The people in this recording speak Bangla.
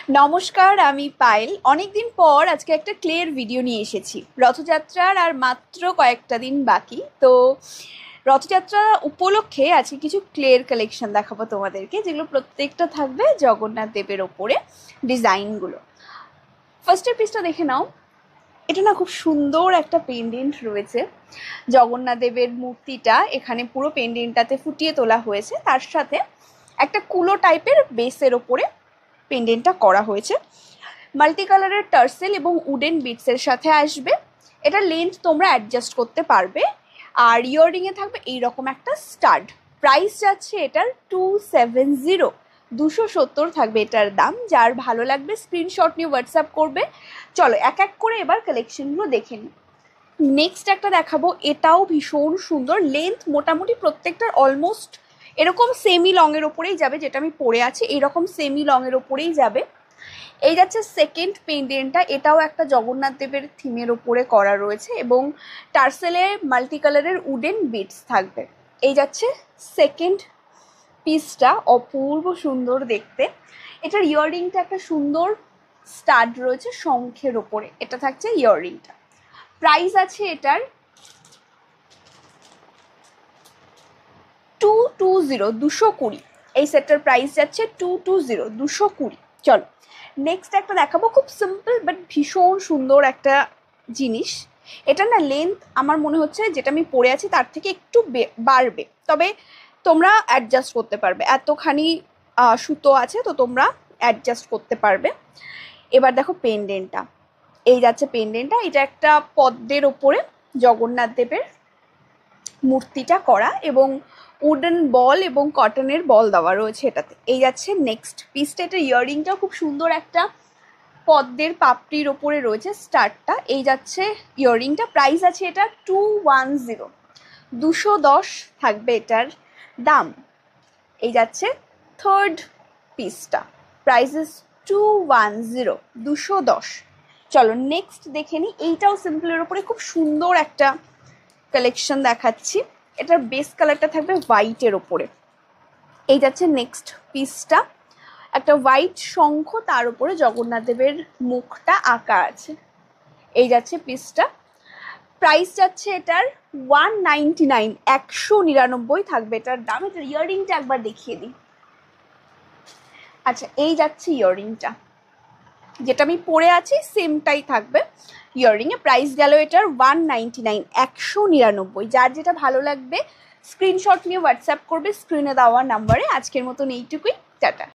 নমস্কার, আমি পায়েল। অনেকদিন পর আজকে একটা ক্লের ভিডিও নিয়ে এসেছি। রথযাত্রার আর মাত্র কয়েকটা দিন বাকি, তো রথযাত্রা উপলক্ষে আজকে কিছু ক্লের কালেকশন দেখাবো তোমাদেরকে, যেগুলো প্রত্যেকটা থাকবে জগন্নাথ দেবের ওপরে ডিজাইনগুলো। ফার্স্টের পিসটা দেখে নাও। এটা না খুব সুন্দর একটা পেন্ডেন্ট রয়েছে। জগন্নাথ দেবের মূর্তিটা এখানে পুরো পেন্ডেন্টটাতে ফুটিয়ে তোলা হয়েছে, তার সাথে একটা কুলো টাইপের বেসের ওপরে পেন্ডেন্টটা করা হয়েছে। মাল্টি কালারের টার্সেল এবং উডেন বিটসের সাথে আসবে। এটা লেন্থ তোমরা অ্যাডজাস্ট করতে পারবে। আর ইয়াররিংয়ে থাকবে এইরকম একটা স্টাড। প্রাইস যাচ্ছে এটার 270, 270 থাকবে এটার দাম। যার ভালো লাগবে স্ক্রিনশট নিয়ে হোয়াটসঅ্যাপ করবে। চলো এক এক করে এবার কালেকশনগুলো দেখে নিই। নেক্সট একটা দেখাবো, এটাও ভীষণ সুন্দর। লেন্থ মোটামুটি প্রত্যেকটার অলমোস্ট এরকম সেমি লংয়ের ওপরেই যাবে। যেটা আমি পরে আছি এরকম সেমি লংয়ের ওপরেই যাবে। এই যাচ্ছে সেকেন্ড পেন্ডেন্টটা। এটাও একটা জগন্নাথ দেবের থিমের ওপরে করা রয়েছে এবং টার্সেলে মাল্টি কালারের উডেন বিটস থাকবে। এই যাচ্ছে সেকেন্ড পিসটা, অপূর্ব সুন্দর দেখতে। এটার ইয়াররিংটা একটা সুন্দর স্টাড রয়েছে শঙ্খের ওপরে। এটা থাকছে ইয়াররিংটা। প্রাইস আছে এটার 220, 220। এই সেটটার প্রাইস যাচ্ছে 220, 220। চলো নেক্সট একটা দেখাবো, খুব সিম্পল বাট ভীষণ সুন্দর একটা জিনিস। এটা না লেন্থ আমার মনে হচ্ছে যেটা আমি পরে আছি তার থেকে একটু বাড়বে, তবে তোমরা অ্যাডজাস্ট করতে পারবে। এতখানি সুতো আছে, তো তোমরা অ্যাডজাস্ট করতে পারবে। এবার দেখো পেন্ডেন্টটা। এই যাচ্ছে পেন্ডেন্টটা। এটা একটা পদ্মের ওপরে জগন্নাথ দেবের মূর্তিটা করা এবং উডেন বল এবং কটনের বল দেওয়া রয়েছে এটাতে। এই যাচ্ছে নেক্সট পিসটা। এটা ইয়াররিংটাও খুব সুন্দর একটা পদ্মের পাপড়ির ওপরে রয়েছে স্টারটা। এই যাচ্ছে ইয়াররিংটা। প্রাইস আছে এটা 210, 210 থাকবে এটার দাম। এই যাচ্ছে থার্ড পিসটা। Price is 210, 210। চলো নেক্সট দেখে নিই। এইটাও সিম্পলের ওপরে খুব সুন্দর একটা কালেকশন দেখাচ্ছি। এটার বেস কালারটা থাকবে হোয়াইটের ওপরে। এই যাচ্ছে নেক্সট পিসটা। একটা হোয়াইট শঙ্খ, তার উপরে জগন্নাথ দেবের মুখটা আঁকা আছে। এই যাচ্ছে পিসটা। প্রাইস যাচ্ছে এটার 199, 199 থাকবে এটার দাম। এটার ইয়াররিংটা একবার দেখিয়ে দিই। আচ্ছা, এই যাচ্ছে ইয়াররিংটা। যেটা আমি পরে আছি সেমটাই থাকবে ইয়াররিংয়ে। প্রাইস গেল এটার 199, 199। যার যেটা ভালো লাগবে স্ক্রিনশট নিয়ে হোয়াটসঅ্যাপ করবে স্ক্রিনে দেওয়া নাম্বারে। আজকের মতন এইটুকুই, টাটা।